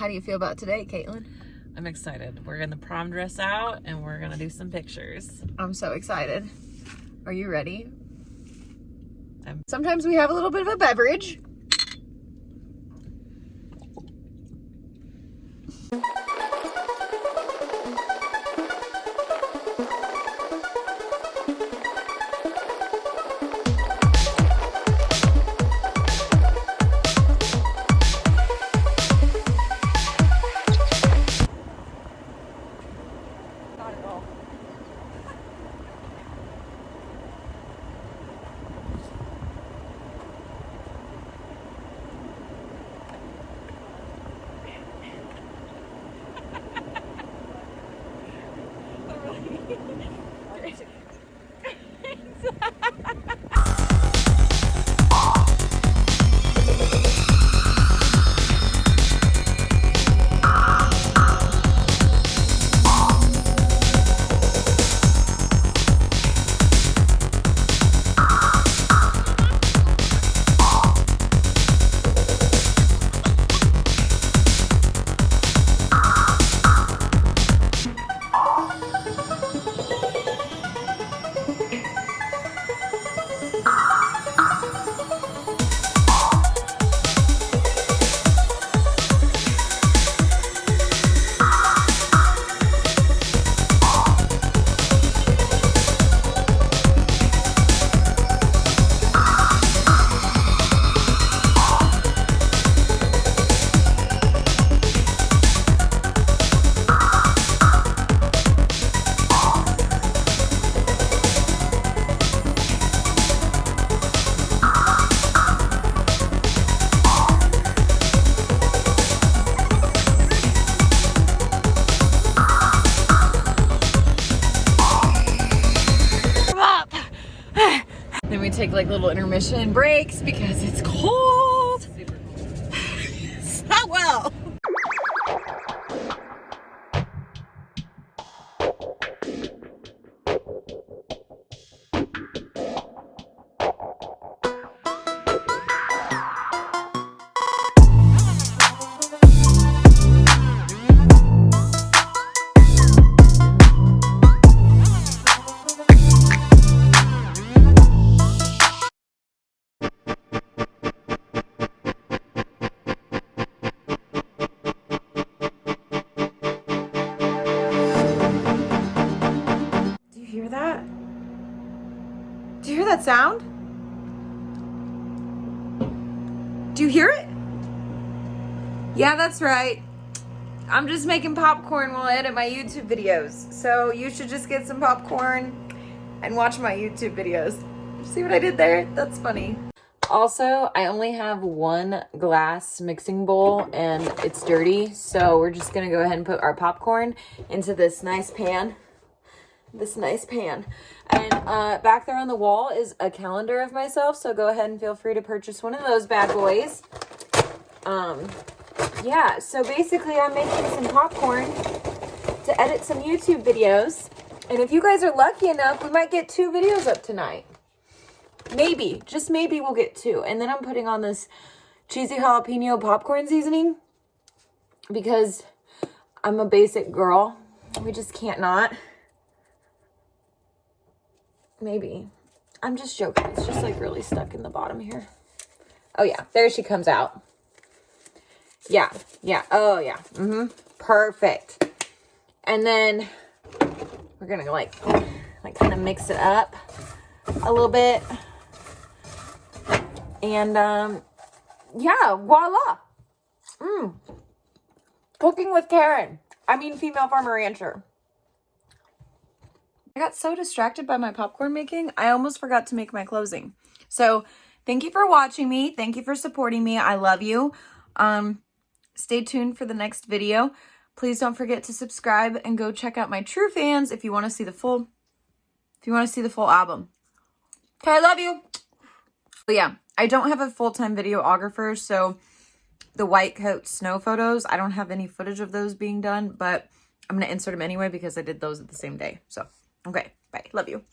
How do you feel about today, Caitlin? I'm excited. We're gonna prom dress out and we're gonna do some pictures. I'm so excited. Are you ready? Sometimes we have a little bit of a beverage. Then we take like little intermission breaks because it's cold. It's not well. Do you hear that sound? Do you hear it? Yeah, that's right. I'm just making popcorn while I edit my YouTube videos. So you should just get some popcorn and watch my YouTube videos. See what I did there? That's funny. Also, I only have one glass mixing bowl and it's dirty. So we're just gonna go ahead and put our popcorn into this nice pan. And back there on the wall is a calendar of myself, so go ahead and feel free to purchase one of those bad boys. Yeah, so basically I'm making some popcorn to edit some YouTube videos, and if you guys are lucky enough, we might get 2 videos up tonight. Maybe, just maybe we'll get 2. And then I'm putting on this cheesy jalapeno popcorn seasoning because I'm a basic girl. We just can't not. Maybe. I'm just joking. It's just like really stuck in the bottom here. Oh yeah, there she comes out. Yeah. Oh yeah. Perfect. And then we're gonna like kind of mix it up a little bit. And yeah, voila. Cooking with Karen. I mean, female farmer rancher. I got so distracted by my popcorn making, I almost forgot to make my closing. So thank you for watching me. Thank you for supporting me. I love you. Stay tuned for the next video. Please don't forget to subscribe and go check out my True Fanz if you want to see the full album. Okay, I love you. But yeah, I don't have a full-time videographer, so the white coat snow photos, I don't have any footage of those being done, but I'm going to insert them anyway because I did those at the same day. So, okay, bye. Love you.